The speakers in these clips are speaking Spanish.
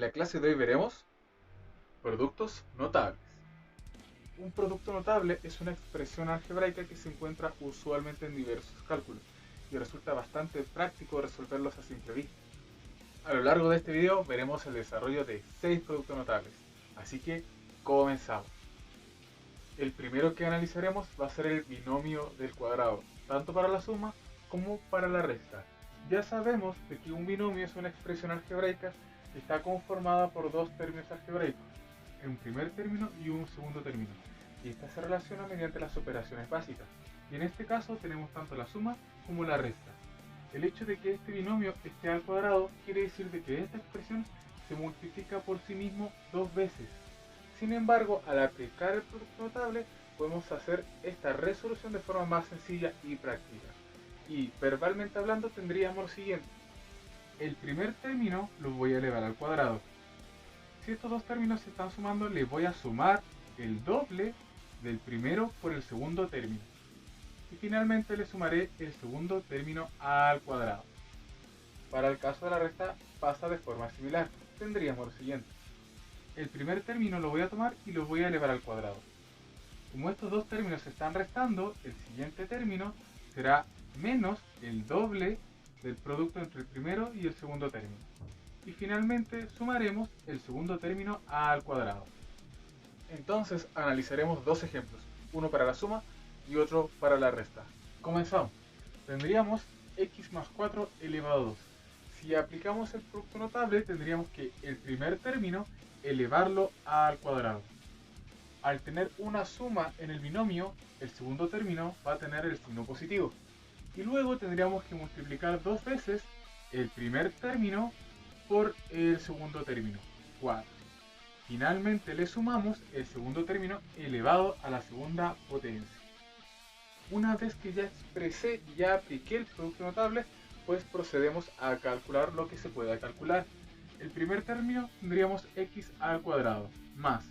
la clase de hoy veremos productos notables. Un producto notable es una expresión algebraica que se encuentra usualmente en diversos cálculos y resulta bastante práctico resolverlos a simple vista. A lo largo de este video veremos el desarrollo de 6 productos notables, así que comenzamos. El primero que analizaremos va a ser el binomio del cuadrado, tanto para la suma como para la resta. Ya sabemos de que un binomio es una expresión algebraica que está conformada por dos términos algebraicos, un primer término y un segundo término, y esta se relaciona mediante las operaciones básicas, y en este caso tenemos tanto la suma como la resta. El hecho de que este binomio esté al cuadrado quiere decir de que esta expresión se multiplica por sí mismo dos veces. Sin embargo, al aplicar el producto notable, podemos hacer esta resolución de forma más sencilla y práctica. Y verbalmente hablando tendríamos lo siguiente. El primer término lo voy a elevar al cuadrado. Si estos dos términos se están sumando, les voy a sumar el doble del primero por el segundo término. Y finalmente le sumaré el segundo término al cuadrado. Para el caso de la resta pasa de forma similar. Tendríamos lo siguiente. El primer término lo voy a tomar y lo voy a elevar al cuadrado. Como estos dos términos se están restando, el siguiente término será menos el doble del producto entre el primero y el segundo término. Y finalmente sumaremos el segundo término al cuadrado. Entonces analizaremos dos ejemplos, uno para la suma y otro para la resta. Comenzamos. Tendríamos x más 4 elevado a 2. Si aplicamos el producto notable, tendríamos que el primer término elevarlo al cuadrado. Al tener una suma en el binomio, el segundo término va a tener el signo positivo. Y luego tendríamos que multiplicar dos veces el primer término por el segundo término, 4. Finalmente le sumamos el segundo término elevado a la segunda potencia. Una vez que ya expresé y ya apliqué el producto notable, pues procedemos a calcular lo que se pueda calcular. El primer término tendríamos x al cuadrado más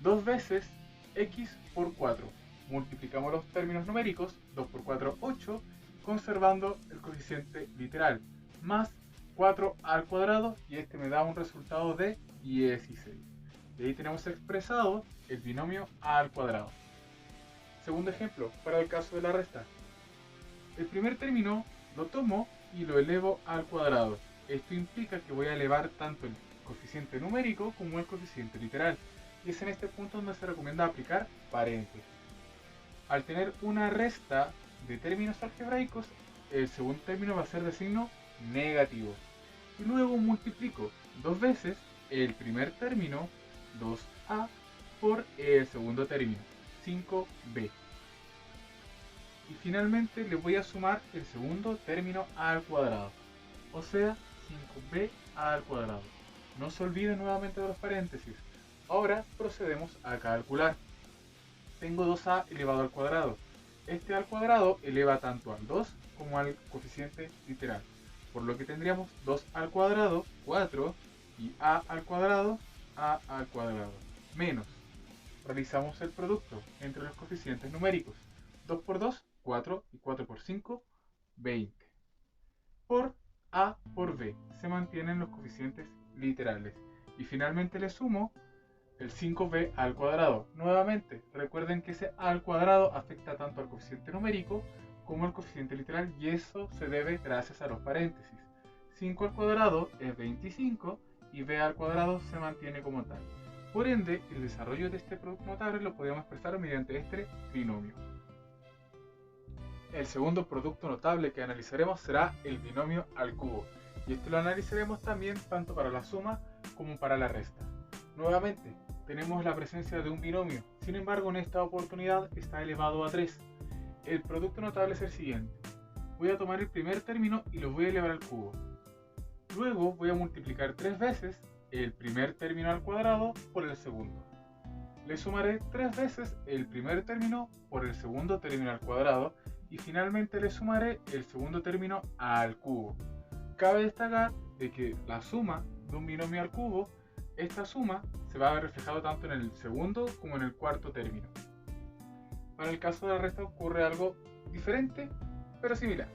dos veces x por 4. Multiplicamos los términos numéricos, 2 por 4, 8, conservando el coeficiente literal, más 4 al cuadrado, y este me da un resultado de 16. Y ahí tenemos expresado el binomio a al cuadrado. Segundo ejemplo, para el caso de la resta. El primer término lo tomo y lo elevo al cuadrado. Esto implica que voy a elevar tanto el coeficiente numérico como el coeficiente literal. Y es en este punto donde se recomienda aplicar paréntesis. Al tener una resta de términos algebraicos, el segundo término va a ser de signo negativo. Y luego multiplico dos veces el primer término, 2a, por el segundo término, 5b. Y finalmente le voy a sumar el segundo término al cuadrado, o sea, 5b al cuadrado. No se olviden nuevamente de los paréntesis. Ahora procedemos a calcular. Tengo 2a elevado al cuadrado. Este al cuadrado eleva tanto al 2 como al coeficiente literal, por lo que tendríamos 2 al cuadrado, 4, y a al cuadrado, menos. Realizamos el producto entre los coeficientes numéricos. 2 por 2, 4, y 4 por 5, 20. Por a por b, se mantienen los coeficientes literales. Y finalmente le sumo el 5b al cuadrado. Nuevamente, recuerden que ese a al cuadrado afecta tanto al coeficiente numérico como al coeficiente literal, y eso se debe gracias a los paréntesis. 5 al cuadrado es 25 y b al cuadrado se mantiene como tal. Por ende, el desarrollo de este producto notable lo podemos expresar mediante este binomio. El segundo producto notable que analizaremos será el binomio al cubo, y esto lo analizaremos también tanto para la suma como para la resta. Nuevamente, tenemos la presencia de un binomio, sin embargo en esta oportunidad está elevado a 3. El producto notable es el siguiente. Voy a tomar el primer término y lo voy a elevar al cubo. Luego voy a multiplicar 3 veces el primer término al cuadrado por el segundo. Le sumaré 3 veces el primer término por el segundo término al cuadrado y finalmente le sumaré el segundo término al cubo. Cabe destacar de que la suma de un binomio al cubo, esta suma se va a ver reflejado tanto en el segundo como en el cuarto término. Para el caso de la resta ocurre algo diferente, pero similar,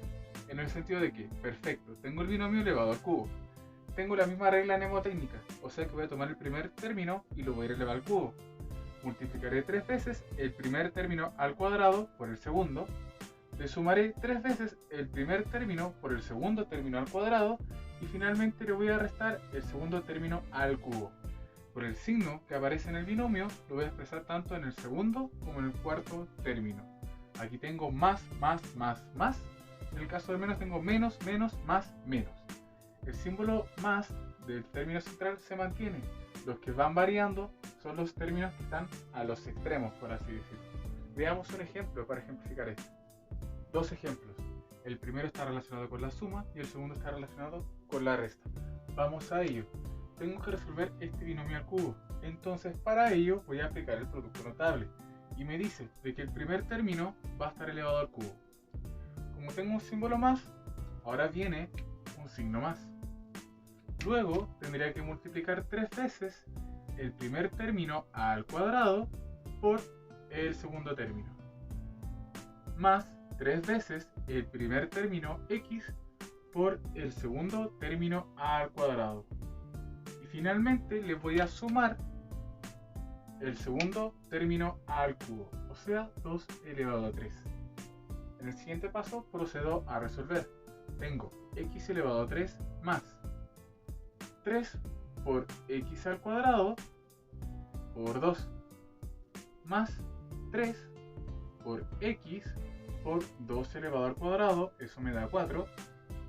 en el sentido de que, perfecto, tengo el binomio elevado al cubo. Tengo la misma regla mnemotécnica, o sea que voy a tomar el primer término y lo voy a elevar al cubo. Multiplicaré 3 veces el primer término al cuadrado por el segundo. Le sumaré 3 veces el primer término por el segundo término al cuadrado. Y finalmente le voy a restar el segundo término al cubo. Por el signo que aparece en el binomio, lo voy a expresar tanto en el segundo como en el cuarto término. Aquí tengo más, más, más, más. En el caso de menos tengo menos, menos, más, menos. El símbolo más del término central se mantiene. Los que van variando son los términos que están a los extremos, por así decirlo. Veamos un ejemplo para ejemplificar esto. Dos ejemplos. El primero está relacionado con la suma y el segundo está relacionado con la resta. Vamos a ello. Tengo que resolver este binomio al cubo. Entonces para ello voy a aplicar el producto notable. Y me dice de que el primer término va a estar elevado al cubo. Como tengo un símbolo más, ahora viene un signo más. Luego tendría que multiplicar 3 veces el primer término al cuadrado por el segundo término. Más 3 veces el primer término x por el segundo término al cuadrado. Y finalmente le voy a sumar el segundo término al cubo, o sea 2 elevado a 3. En el siguiente paso procedo a resolver. Tengo x elevado a 3 más 3 por x al cuadrado por 2 más 3 por x por 2 elevado al cuadrado, eso me da 4,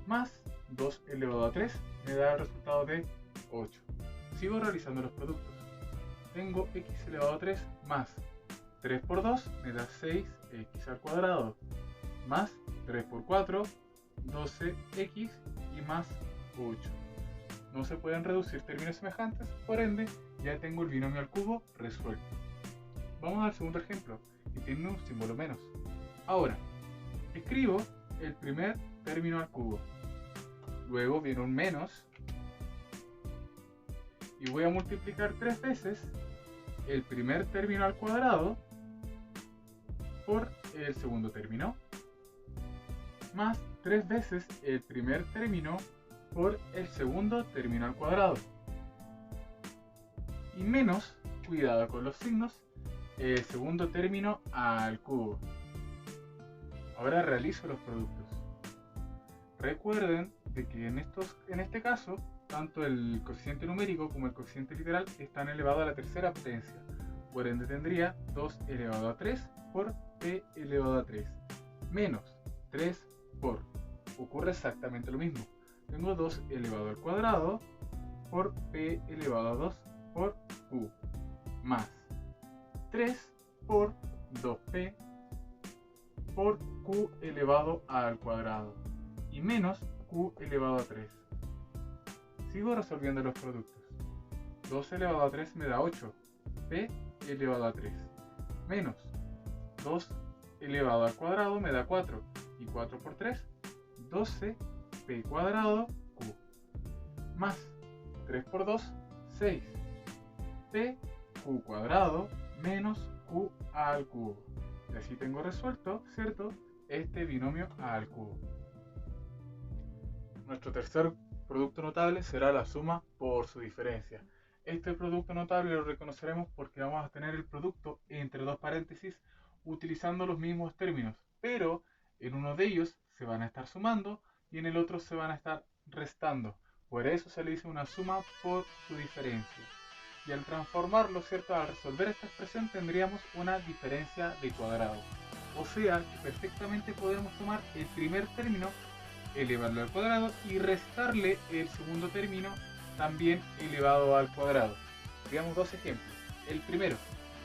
más 2 elevado a 3 me da el resultado de 8. Sigo realizando los productos. Tengo x elevado a 3 más 3 por 2 me da 6x al cuadrado, más 3 por 4, 12x y más 8. No se pueden reducir términos semejantes, por ende ya tengo el binomio al cubo resuelto. Vamos al segundo ejemplo, que tiene un símbolo menos. Ahora, escribo el primer término al cubo. Luego viene un menos. Y voy a multiplicar 3 veces el primer término al cuadrado por el segundo término. Más 3 veces el primer término por el segundo término al cuadrado. Y menos, cuidado con los signos, el segundo término al cubo. Ahora realizo los productos. Recuerden de que en este caso, tanto el coeficiente numérico como el coeficiente literal están elevados a la tercera potencia. Por ende tendría 2 elevado a 3 por p elevado a 3. Menos 3 por. Ocurre exactamente lo mismo. Tengo 2 elevado al cuadrado por p elevado a 2 por q. Más 3 por 2p por q elevado al cuadrado. Y menos q elevado a 3. Sigo resolviendo los productos. 2 elevado a 3 me da 8. P elevado a 3. Menos 2 elevado al cuadrado me da 4. Y 4 por 3, 12 p cuadrado q. Más 3 por 2, 6. P q cuadrado menos q al cubo. Y así tengo resuelto, ¿cierto?, este binomio al cubo. Nuestro tercer producto notable será la suma por su diferencia. Este producto notable lo reconoceremos porque vamos a tener el producto entre dos paréntesis utilizando los mismos términos, pero en uno de ellos se van a estar sumando y en el otro se van a estar restando. Por eso se le dice una suma por su diferencia. Y al transformarlo, ¿cierto?, al resolver esta expresión tendríamos una diferencia de cuadrado. O sea que perfectamente podemos tomar el primer término, elevarlo al cuadrado y restarle el segundo término también elevado al cuadrado. Veamos dos ejemplos. El primero,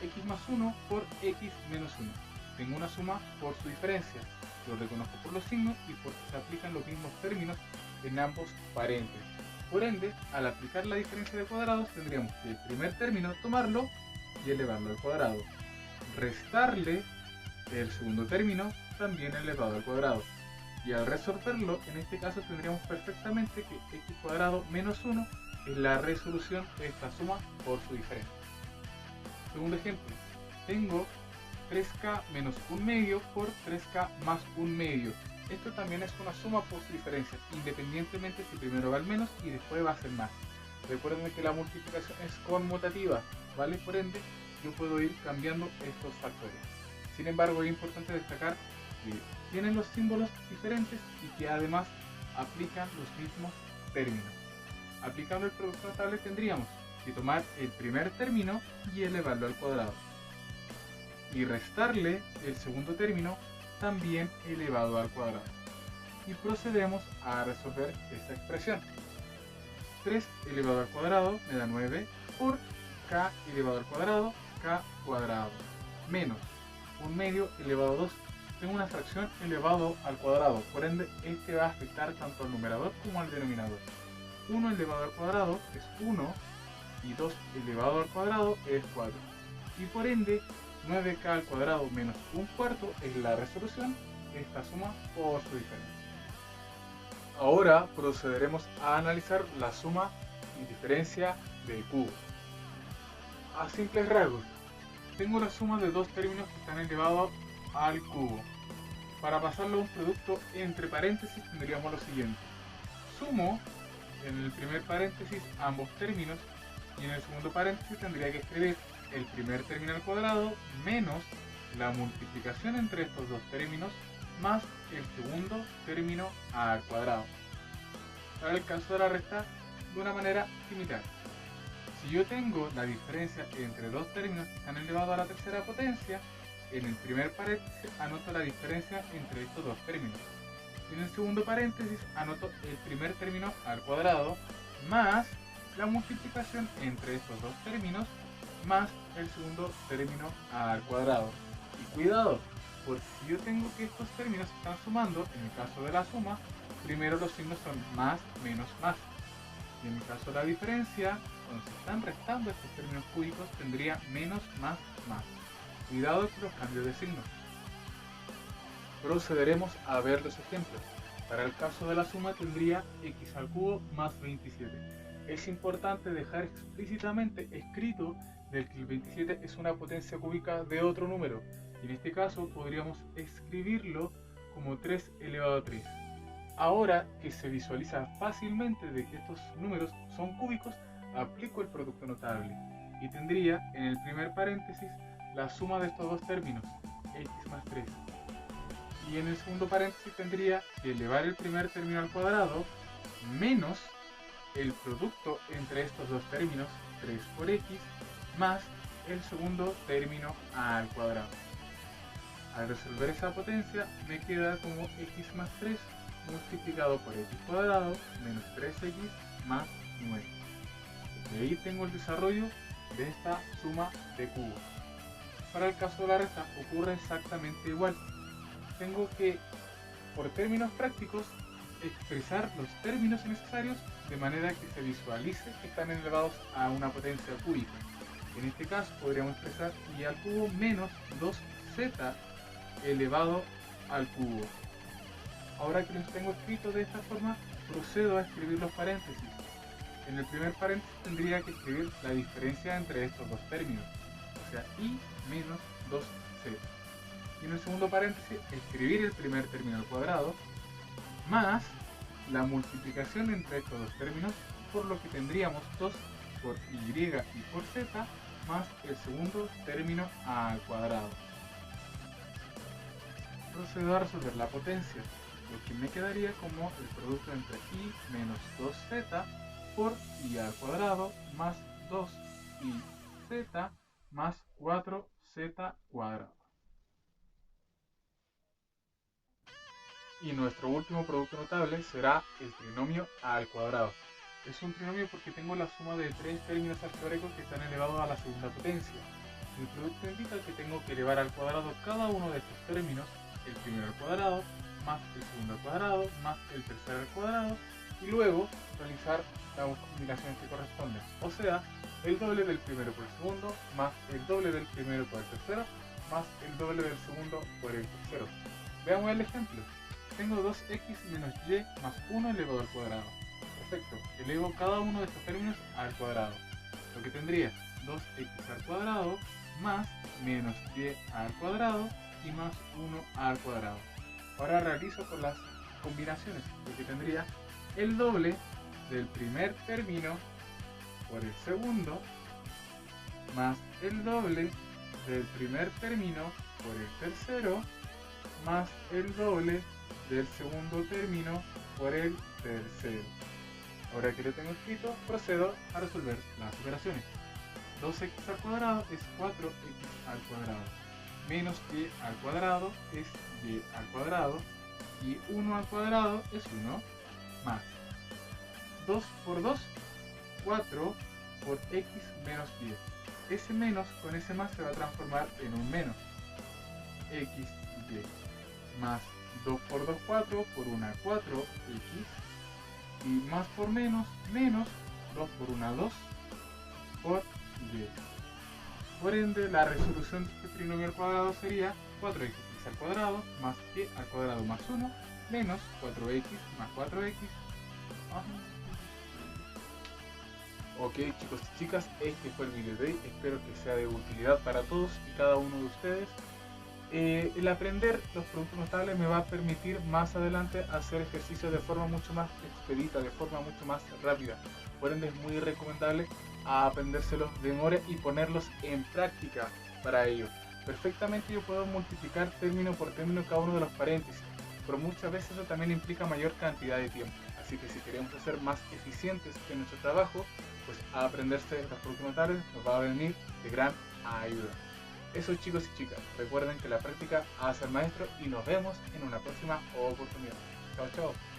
x más 1 por x menos 1. Tengo una suma por su diferencia. Lo reconozco por los signos y porque se aplican los mismos términos en ambos paréntesis. Por ende, al aplicar la diferencia de cuadrados tendríamos que el primer término tomarlo y elevarlo al cuadrado. Restarle el segundo término también elevado al cuadrado. Y al resolverlo, en este caso tendríamos perfectamente que x cuadrado menos 1 es la resolución de esta suma por su diferencia. Segundo ejemplo, tengo 3k menos 1 medio por 3k más 1 medio. Esto también es una suma por diferencias, independientemente si primero va el menos y después va a ser más. Recuerden que la multiplicación es conmutativa, ¿vale? Por ende, yo puedo ir cambiando estos factores. Sin embargo, es importante destacar que tienen los símbolos diferentes y que además aplican los mismos términos. Aplicando el producto notable tendríamos que tomar el primer término y elevarlo al cuadrado. Y restarle el segundo término también elevado al cuadrado. Y procedemos a resolver esta expresión. 3 elevado al cuadrado me da 9 por k elevado al cuadrado, k cuadrado, menos 1 medio elevado a 2. Tengo una fracción elevado al cuadrado, por ende este va a afectar tanto al numerador como al denominador. 1 elevado al cuadrado es 1 y 2 elevado al cuadrado es 4. Y por ende 9k al cuadrado menos 1/4 es la resolución de esta suma por su diferencia. Ahora procederemos a analizar la suma y diferencia de cubos. A simples rasgos, tengo la suma de dos términos que están elevados al cubo. Para pasarlo a un producto entre paréntesis tendríamos lo siguiente. Sumo en el primer paréntesis ambos términos y en el segundo paréntesis tendría que escribir el primer término al cuadrado menos la multiplicación entre estos dos términos más el segundo término al cuadrado. Para el caso de la resta, de una manera similar. Si yo tengo la diferencia entre dos términos que están elevados a la tercera potencia, en el primer paréntesis anoto la diferencia entre estos dos términos. Y en el segundo paréntesis anoto el primer término al cuadrado más la multiplicación entre estos dos términos más el segundo término al cuadrado. Y cuidado, porque si yo tengo que estos términos se están sumando, en el caso de la suma, primero los signos son más, menos, más. Y en el caso de la diferencia, cuando se están restando estos términos cúbicos, tendría menos, más, más. Cuidado con los cambios de signos. Procederemos a ver los ejemplos. Para el caso de la suma tendría x al cubo más 27. Es importante dejar explícitamente escrito del que el 27 es una potencia cúbica de otro número. Y en este caso podríamos escribirlo como 3 elevado a 3. Ahora que se visualiza fácilmente de que estos números son cúbicos, aplico el producto notable y tendría en el primer paréntesis la suma de estos dos términos, x más 3. Y en el segundo paréntesis tendría que elevar el primer término al cuadrado menos el producto entre estos dos términos, 3 por x, más el segundo término al cuadrado. Al resolver esa potencia me queda como x más 3 multiplicado por x cuadrado menos 3x más 9. Y ahí tengo el desarrollo de esta suma de cubos. Para el caso de la resta ocurre exactamente igual. Tengo que, por términos prácticos, expresar los términos necesarios de manera que se visualice que están elevados a una potencia cúbica. En este caso podríamos expresar y al cubo menos 2z elevado al cubo. Ahora que los tengo escritos de esta forma, procedo a escribir los paréntesis. En el primer paréntesis tendría que escribir la diferencia entre estos dos términos, o sea, y menos 2z. Y en el segundo paréntesis, escribir el primer término al cuadrado, más la multiplicación entre estos dos términos, por lo que tendríamos 2 por y y por z, más el segundo término al cuadrado. Procedo a resolver la potencia, lo que me quedaría como el producto entre y menos 2z por y al cuadrado más 2z más 4z cuadrado. Y nuestro último producto notable será el trinomio al cuadrado. Es un trinomio porque tengo la suma de tres términos algebraicos que están elevados a la segunda potencia. El producto indica que tengo que elevar al cuadrado cada uno de estos términos, el primero al cuadrado, más el segundo al cuadrado, más el tercero al cuadrado, y luego realizar las combinaciones que corresponden. O sea, el doble del primero por el segundo, más el doble del primero por el tercero, más el doble del segundo por el tercero. Veamos el ejemplo. Tengo 2x menos y más 1 elevado al cuadrado. Perfecto, elevo cada uno de estos términos al cuadrado. Lo que tendría 2x al cuadrado más menos y al cuadrado y más 1 al cuadrado. Ahora realizo por las combinaciones, porque tendría el doble del primer término por el segundo, más el doble del primer término por el tercero, más el doble del segundo término por el tercero. Ahora que lo tengo escrito, procedo a resolver las operaciones. 2x al cuadrado es 4x al cuadrado, menos y al cuadrado es y al cuadrado, y 1 al cuadrado es 1, más 2 por 2, 4 por x menos 10. Ese menos con ese más se va a transformar en un menos, x y, más 2 por 2, 4, por 1, 4x, y más por menos, menos 2 por 1, 2 por y. Por ende, la resolución de este trinomio al cuadrado sería 4x al cuadrado más y al cuadrado más 1 menos 4x más 4x. Ok, chicos y chicas, este fue el video de hoy. Espero que sea de utilidad para todos y cada uno de ustedes. El aprender los productos notables me va a permitir más adelante hacer ejercicios de forma mucho más expedita, de forma mucho más rápida. Por ende es muy recomendable aprendérselos de memoria y ponerlos en práctica para ello. Perfectamente yo puedo multiplicar término por término cada uno de los paréntesis, pero muchas veces eso también implica mayor cantidad de tiempo. Así que si queremos ser más eficientes en nuestro trabajo, pues a aprenderse los productos notables nos va a venir de gran ayuda. Eso, chicos y chicas, recuerden que la práctica hace al maestro y nos vemos en una próxima oportunidad. Chao, chao.